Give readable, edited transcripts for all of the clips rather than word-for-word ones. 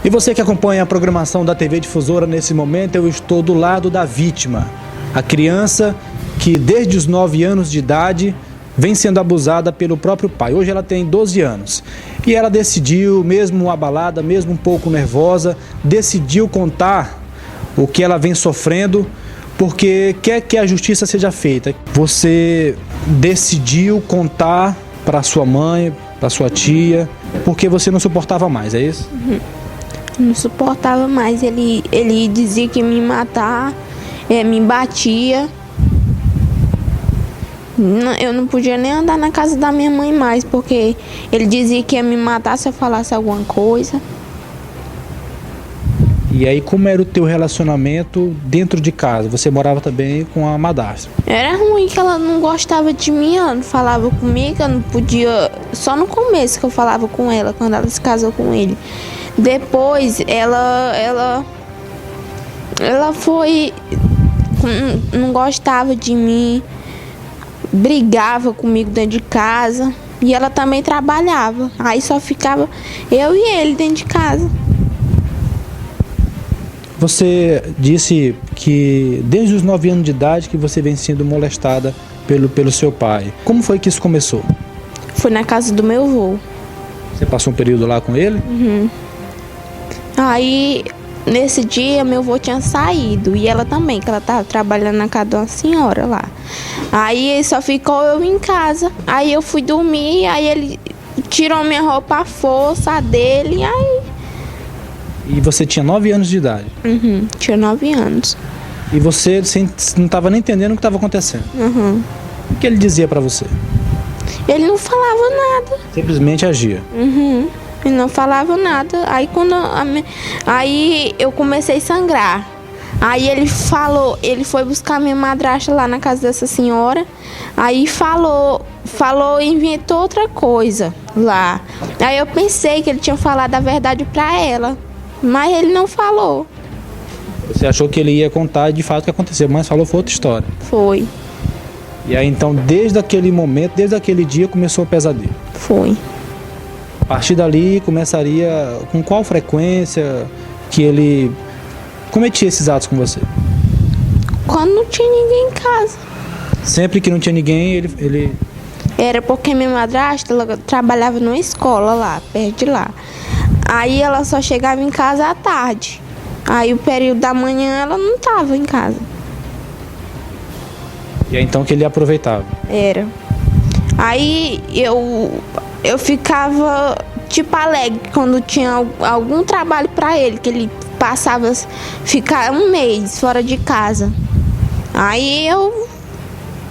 E você que acompanha a programação da TV Difusora, nesse momento eu estou do lado da vítima, a criança que desde os 9 anos de idade vem sendo abusada pelo próprio pai. Hoje ela tem 12 anos e ela decidiu, mesmo abalada, mesmo um pouco nervosa, decidiu contar o que ela vem sofrendo porque quer que a justiça seja feita. Você decidiu contar para sua mãe, para sua tia, porque você não suportava mais, é isso? Não suportava mais. Ele dizia que ia me matar, me batia. Eu não podia nem andar na casa da minha mãe mais, porque ele dizia que ia me matar se eu falasse alguma coisa. E aí, como era o teu relacionamento dentro de casa? Você morava também com a madrasta? Era ruim, que ela não gostava de mim, ela não falava comigo, eu não podia... Só no começo que eu falava com ela, quando ela se casou com ele. Depois, ela foi... Não gostava de mim, brigava comigo dentro de casa. E ela também trabalhava. Aí só ficava eu e ele dentro de casa. Você disse que desde os 9 anos de idade que você vem sendo molestada pelo seu pai. Como foi que isso começou? Foi na casa do meu avô. Você passou um período lá com ele? Uhum. Aí, nesse dia, meu avô tinha saído. E ela também, que ela estava trabalhando na casa de uma senhora lá. Aí só ficou eu em casa. Aí eu fui dormir, aí ele tirou minha roupa à força, a dele, aí... E você tinha 9 anos de idade? Uhum, tinha 9 anos. E você não estava nem entendendo o que estava acontecendo? Uhum. O que ele dizia para você? Ele não falava nada. Simplesmente agia? Uhum. Ele não falava nada. Aí aí eu comecei a sangrar. Aí ele foi buscar minha madrasta lá na casa dessa senhora. Aí inventou outra coisa lá. Aí eu pensei que ele tinha falado a verdade pra ela, mas ele não falou. Você achou que ele ia contar de fato o que aconteceu, mas falou foi outra história. Foi. E aí então, desde aquele momento, desde aquele dia, começou o pesadelo? Foi. A partir dali, começaria com qual frequência que ele cometia esses atos com você? Quando não tinha ninguém em casa. Sempre que não tinha ninguém, ele... Era porque minha madrasta, ela trabalhava numa escola lá, perto de lá. Aí ela só chegava em casa à tarde. Aí o período da manhã ela não estava em casa. E é então que ele aproveitava? Era. Aí eu ficava tipo alegre quando tinha algum trabalho para ele, que ele passava ficar um mês fora de casa. Aí eu...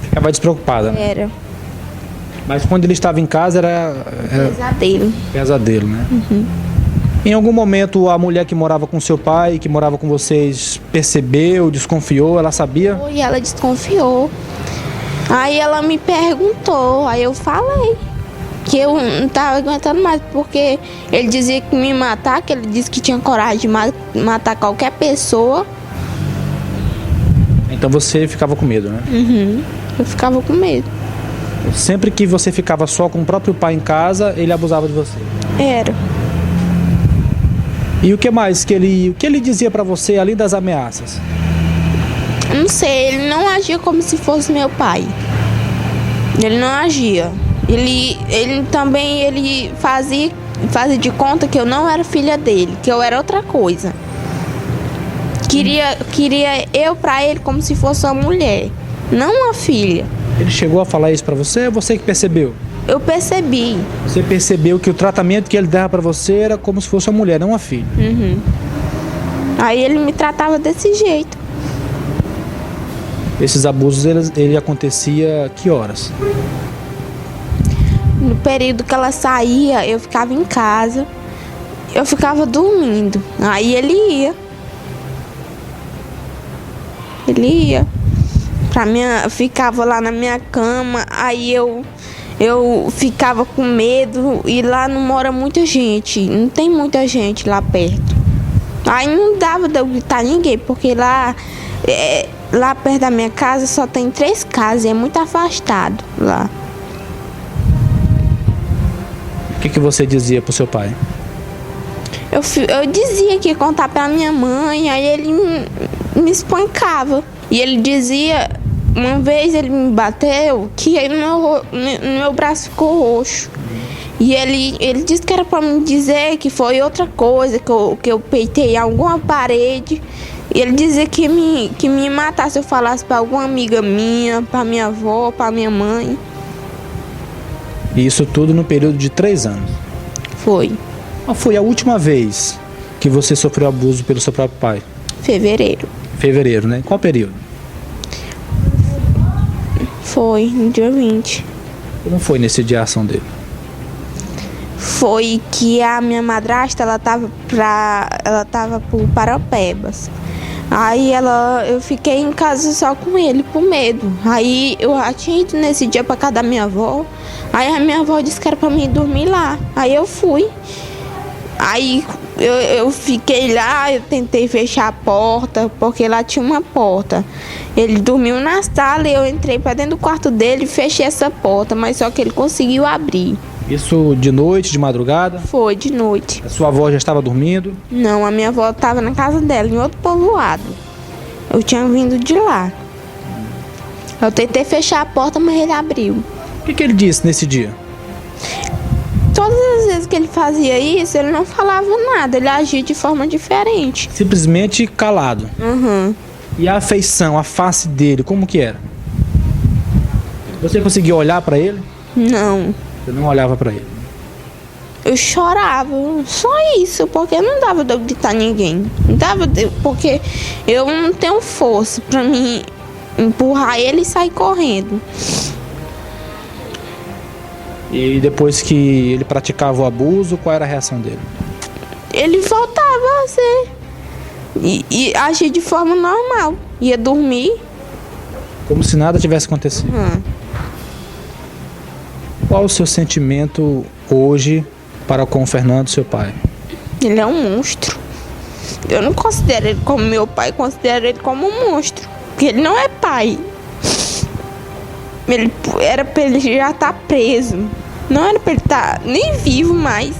Ficava despreocupada, né? Era. Mas quando ele estava em casa era Pesadelo. Pesadelo, né? Uhum. Em algum momento a mulher que morava com seu pai, que morava com vocês, percebeu, desconfiou, ela sabia? E ela desconfiou. Aí ela me perguntou, aí eu falei que eu não estava aguentando mais, porque ele dizia que me matar, que ele disse que tinha coragem de matar qualquer pessoa. Então você ficava com medo, né? Uhum. Eu ficava com medo. Sempre que você ficava só com o próprio pai em casa, ele abusava de você? Era. E o que mais que ele dizia pra você, além das ameaças? Não sei, ele não agia como se fosse meu pai. Ele não agia. Ele também fazia de conta que eu não era filha dele, que eu era outra coisa. Queria eu pra ele como se fosse uma mulher, não uma filha. Ele chegou a falar isso pra você ou você que percebeu? Eu percebi. Você percebeu que o tratamento que ele dava pra você era como se fosse uma mulher, não uma filha? Uhum. Aí ele me tratava desse jeito. Esses abusos, ele acontecia que horas? No período que ela saía, eu ficava em casa. Eu ficava dormindo. Aí ele ia. Ficava lá na minha cama. Aí eu ficava com medo. E lá não mora muita gente. Não tem muita gente lá perto. Aí não dava de eu gritar ninguém, porque lá perto da minha casa só tem 3 casas, é muito afastado lá. O que você dizia pro seu pai? Eu dizia que ia contar pra minha mãe, aí ele me espancava. E ele dizia, uma vez ele me bateu, que aí meu braço ficou roxo. E ele disse que era pra me dizer que foi outra coisa, que eu peitei alguma parede. E ele dizia que me matar se eu falasse pra alguma amiga minha, pra minha avó, pra minha mãe. E isso tudo no período de 3 anos. Foi. Qual foi a última vez que você sofreu abuso pelo seu próprio pai? Fevereiro. Fevereiro, né? Qual período? Foi, no dia 20. Como foi nesse dia a ação dele? Foi que a minha madrasta, ela tava por Paropebas. Aí eu fiquei em casa só com ele, por medo. Aí eu já tinha ido nesse dia pra casa da minha avó. Aí a minha avó disse que era pra mim dormir lá. Aí eu fui. Aí eu fiquei lá, eu tentei fechar a porta, porque lá tinha uma porta. Ele dormiu na sala e eu entrei pra dentro do quarto dele e fechei essa porta, mas só que ele conseguiu abrir. Isso de noite, de madrugada? Foi, de noite. A sua avó já estava dormindo? Não, a minha avó estava na casa dela, em outro povoado. Eu tinha vindo de lá. Eu tentei fechar a porta, mas ele abriu. O que ele disse nesse dia? Todas as vezes que ele fazia isso, ele não falava nada, ele agia de forma diferente. Simplesmente calado. Uhum. E a afeição, a face dele, como que era? Você conseguia olhar para ele? Não. Você não olhava para ele? Eu chorava, só isso, porque não dava de eu gritar ninguém. Não dava porque eu não tenho força pra mim empurrar ele e sair correndo. E depois que ele praticava o abuso, qual era a reação dele? Ele voltava a ser e agir de forma normal. Ia dormir. Como se nada tivesse acontecido. Qual o seu sentimento hoje para com o Fernando, seu pai? Ele é um monstro. Eu não considero ele como meu pai, considero ele como um monstro. Porque ele não é pai. Ele era pra ele já estar preso. Não era pra ele estar nem vivo mais.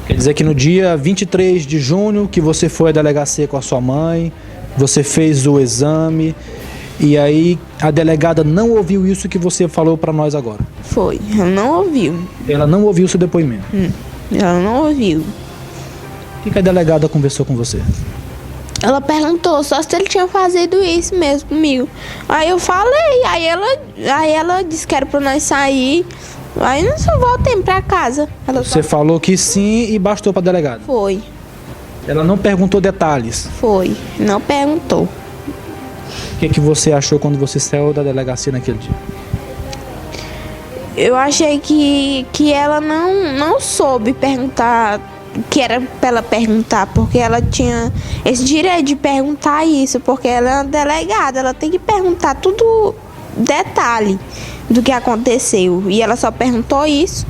Quer dizer que no dia 23 de junho que você foi à delegacia com a sua mãe, você fez o exame e aí a delegada não ouviu isso que você falou para nós agora? Foi, ela não ouviu. Ela não ouviu o seu depoimento? Ela não ouviu. O que a delegada conversou com você? Ela perguntou só se ele tinha fazido isso mesmo comigo. Aí eu falei, aí ela disse que era pra nós sair. Aí nós só voltemos pra casa. Você falou que sim e bastou pra delegada? Foi. Ela não perguntou detalhes? Foi, não perguntou. O que você achou quando você saiu da delegacia naquele dia? Eu achei que ela não soube perguntar, que era pra ela perguntar, porque ela tinha esse direito de perguntar isso, porque ela é uma delegada, ela tem que perguntar tudo, detalhe do que aconteceu, e ela só perguntou isso.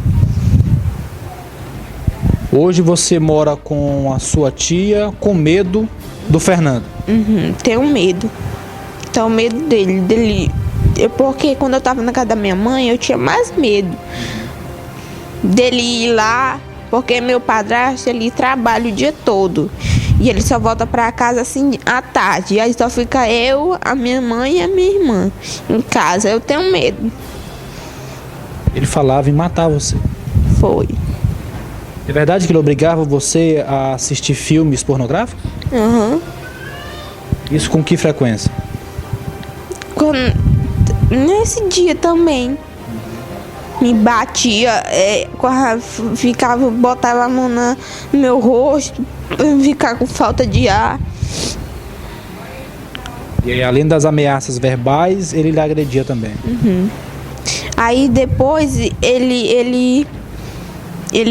Hoje você mora com a sua tia com medo do Fernando? Tenho medo. Tenho medo dele. Porque quando eu tava na casa da minha mãe, eu tinha mais medo dele ir lá, porque meu padrasto, ele trabalha o dia todo. E ele só volta pra casa assim à tarde. E aí só fica eu, a minha mãe e a minha irmã em casa. Eu tenho medo. Ele falava em matar você? Foi. É verdade que ele obrigava você a assistir filmes pornográficos? Isso com que frequência? Nesse dia também. Me batia, ficava, botava a mão no meu rosto, ficava com falta de ar. E aí, além das ameaças verbais, ele lhe agredia também? Aí depois ele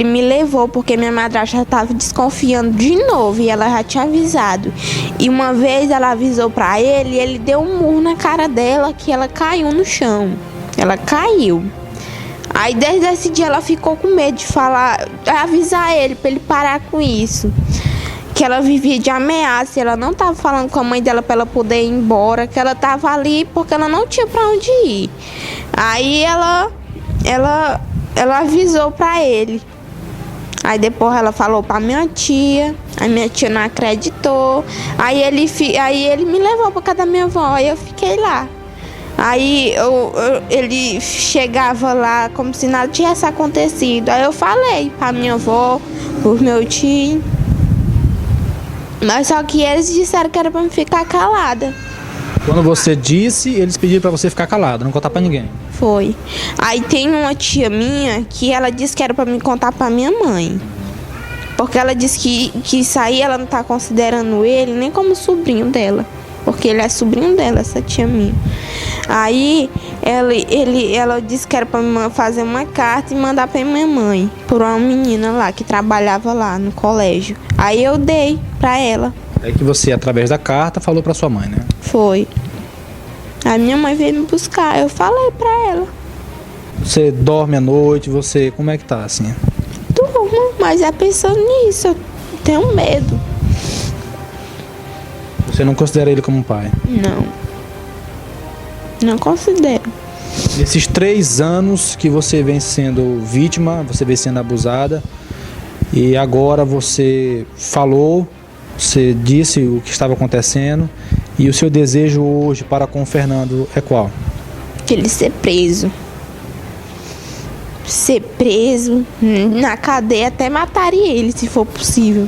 me levou, porque minha madrasta estava desconfiando de novo e ela já tinha avisado. E uma vez ela avisou pra ele e ele deu um murro na cara dela que ela caiu no chão. Ela caiu. Aí desde esse dia ela ficou com medo de falar, avisar ele pra ele parar com isso. Que ela vivia de ameaça, ela não tava falando com a mãe dela pra ela poder ir embora, que ela tava ali porque ela não tinha pra onde ir. Aí ela avisou pra ele. Aí depois ela falou pra minha tia, a minha tia não acreditou. Aí ele me levou pra casa da minha avó, aí eu fiquei lá. Aí ele chegava lá como se nada tivesse acontecido. Aí eu falei pra minha avó, pro meu tio. Mas só que eles disseram que era pra me ficar calada. Quando você disse, eles pediram pra você ficar calado, não contar pra ninguém. Foi. Aí tem uma tia minha que ela disse que era pra me contar pra minha mãe. Porque ela disse que isso aí ela não tá considerando ele nem como sobrinho dela. Porque ele é sobrinho dela, essa tia minha. Aí ela disse que era pra me fazer uma carta e mandar pra minha mãe. Por uma menina lá que trabalhava lá no colégio. Aí eu dei pra ela. É que você, através da carta, falou pra sua mãe, né? Foi. A minha mãe veio me buscar, eu falei pra ela. Você dorme à noite, você... Como é que tá, assim? Durmo, mas é pensando nisso, eu tenho medo. Você não considera ele como um pai? Não considero. Nesses 3 anos que você vem sendo vítima, você vem sendo abusada, e agora você falou, você disse o que estava acontecendo, e o seu desejo hoje para com o Fernando é qual? Que ele ser preso. Ser preso na cadeia, até mataria ele se for possível.